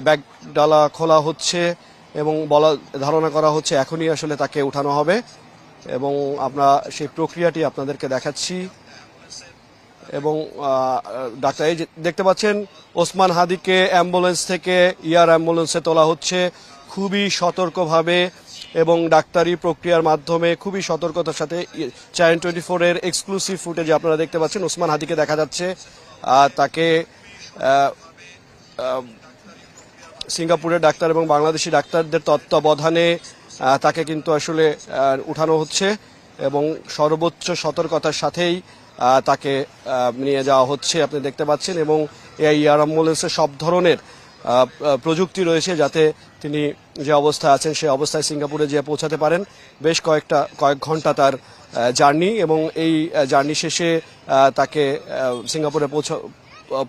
Bag ডালা খোলা হচ্ছে এবং ধারণা করা হচ্ছে এখনই আসলে তাকে উঠানো হবে এবং আমরা সেই প্রক্রিয়াটি আপনাদেরকে দেখাচ্ছি। এবং ডাক্তার এই যে দেখতে পাচ্ছেন ওসমান হাদিকে অ্যাম্বুলেন্স থেকে এয়ার অ্যাম্বুলেন্সে তোলা হচ্ছে খুবই সতর্কভাবে এবং ডাক্তারি প্রক্রিয়ার মাধ্যমে খুবই সতর্কতার সাথে। চ্যানেল 24 এর এক্সক্লুসিভ ফুটেজে আপনারা দেখতে পাচ্ছেন ওসমান হাদিকে দেখা যাচ্ছে তাকে সিঙ্গাপুরের ডাক্তার এবং বাংলাদেশি ডাক্তারদের তত্ত্বাবধানে তাকে কিন্তু আসলে উঠানো হচ্ছে এবং সর্বোচ্চ সতর্কতার সাথেই তাকে নিয়ে যাওয়া হচ্ছে আপনি দেখতে পাচ্ছেন। এবং এই এয়ার অ্যাম্বুলেন্সে সব ধরনের প্রযুক্তি রয়েছে যাতে তিনি যে অবস্থায় আছেন সেই অবস্থায় সিঙ্গাপুরে যেয়ে পৌঁছাতে পারেন। বেশ কয়েক ঘন্টা তার জার্নি এবং এই জার্নি শেষে তাকে সিঙ্গাপুরে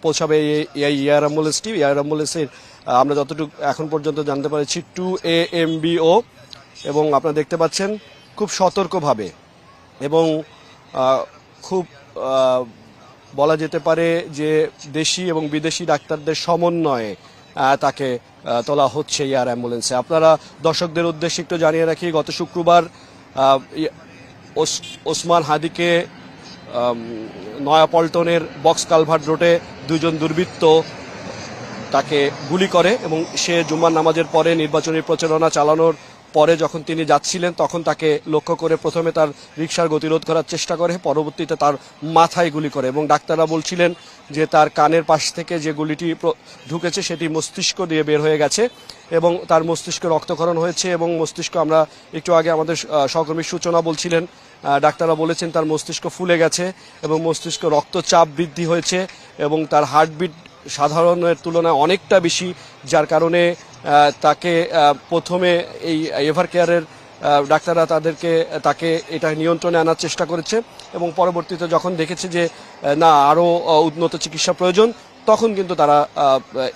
পৌঁছাবে এই এয়ার অ্যাম্বুলেন্সটি। এয়ার অ্যাম্বুলেন্সের আমরা যতটুকু এখন পর্যন্ত জানতে পারছি 2AMBO এবং আপনারা দেখতে পাচ্ছেন খুব সতর্কভাবে এবং খুব বলা যেতে পারে যে দেশি এবং বিদেশি ডাক্তারদের সমন্বয়ে তাকে তোলা হচ্ছে এয়ার অ্যাম্বুলেন্সে। আপনারা দর্শকদের উদ্দেশ্যে একটু জানিয়ে রাখি, গত শুক্রবার ওসমান হাদিকে নয়াপল্টনের বক্স কালভার্ট রোডে দুজন দুর্বৃত্ত তাকে গুলি করে এবং সে জুম্মার নামাজের পরে নির্বাচনী প্রচারণা চালানোর পরে যখন তিনি যাচ্ছিলেন তখন তাকে লক্ষ্য করে প্রথমে তার রিকশার গতিরোধ করার চেষ্টা করে, পরবর্তীতে তার মাথায় গুলি করে এবং ডাক্তাররা বলছিলেন যে তার কানের পাশ থেকে যে গুলিটি ঢুকেছে সেটি মস্তিষ্ক দিয়ে বের হয়ে গেছে এবং তার মস্তিষ্কে রক্তক্ষরণ হয়েছে এবং মস্তিষ্ক, আমরা একটু আগে আমাদের সহকর্মী সূচনা বলছিলেন, ডাক্তাররা বলেছেন তার মস্তিষ্ক ফুলে গেছে এবং মস্তিষ্ক রক্তচাপ বৃদ্ধি হয়েছে এবং তার হার্টবিট সাধারণের তুলনায় অনেকটা বেশি, যার কারণে তাকে প্রথমে এই এভার কেয়ারের ডাক্তাররা তাকে এটা নিয়ন্ত্রণে আনার চেষ্টা করেছে এবং পরবর্তীতে যখন দেখেছে যে না আরও উন্নত চিকিৎসা প্রয়োজন তখন কিন্তু তারা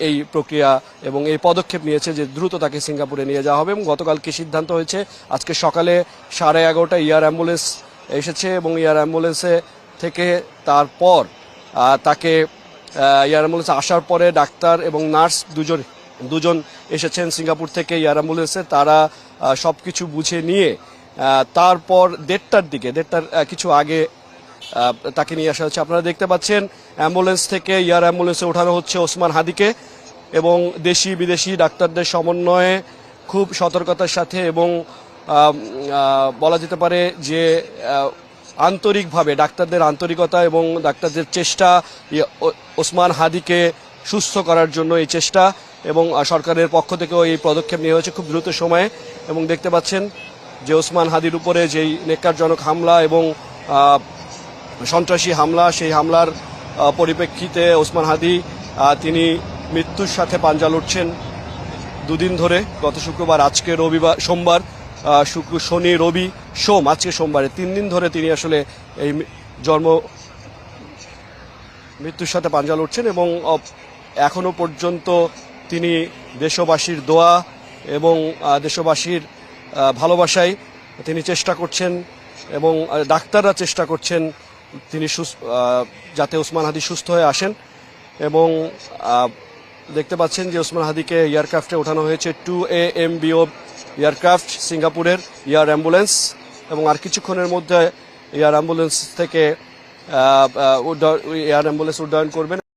এই প্রক্রিয়া এবং এই পদক্ষেপ নিয়েছে যে দ্রুত তাকে সিঙ্গাপুরে নিয়ে যাওয়া হবে। এবং গতকালকে সিদ্ধান্ত হয়েছে আজকে সকালে 11:30 এয়ার অ্যাম্বুলেন্স এসেছে এবং এয়ার অ্যাম্বুলেন্সে থেকে তারপর তাকে এয়ার অ্যাম্বুলেন্সে আসার পরে ডাক্তার এবং নার্স দুজন এসেছেন সিঙ্গাপুর থেকে এয়ার অ্যাম্বুলেন্সে। তারা সব কিছু বুঝে নিয়ে তারপর 1:30টার কিছু আগে তাকে নিয়ে আসা হচ্ছে। আপনারা দেখতে পাচ্ছেন অ্যাম্বুলেন্স থেকে এয়ার অ্যাম্বুলেন্সে ওঠানো হচ্ছে ওসমান হাদিকে এবং দেশি বিদেশি ডাক্তারদের সমন্বয়ে খুব সতর্কতার সাথে এবং বলা যেতে পারে যে আন্তরিকভাবে ডাক্তারদের আন্তরিকতা এবং ডাক্তারদের চেষ্টা ওসমান হাদিকে সুস্থ করার জন্য এই চেষ্টা এবং সরকারের পক্ষ থেকেও এই পদক্ষেপ নেওয়া হয়েছে খুব দ্রুত সময়ে। এবং দেখতে পাচ্ছেন যে ওসমান হাদির উপরে যেই নেক্কারজনক হামলা এবং সন্ত্রাসী হামলা, সেই হামলার পরিপ্রেক্ষিতে ওসমান হাদি তিনি মৃত্যুর সাথে পাঞ্জা লড়ছেন দুদিন ধরে, গত শুক্রবার, আজকে সোমবার, শুক্র শনি রবি সোম, আজকে সোমবারে 3 দিন ধরে তিনি আসলে এই মৃত্যুর সাথে পাঞ্জা লড়ছেন এবং এখনো পর্যন্ত তিনি দেশবাসীর দোয়া এবং দেশবাসীর ভালোবাসায় তিনি চেষ্টা করছেন এবং ডাক্তাররা চেষ্টা করছেন তিনি যাতে ওসমান হাদি সুস্থ হয়ে আসেন। এবং দেখতে পাচ্ছেন যে ওসমান হাদিকে এয়ারক্রাফটে ওঠানো হয়েছে 2AMBO এয়ারক্রাফট, সিঙ্গাপুরের এয়ার অ্যাম্বুলেন্স, এবং আর কিছুক্ষণের মধ্যে এয়ার অ্যাম্বুলেন্স থেকে উড্ডয়ন করবেন।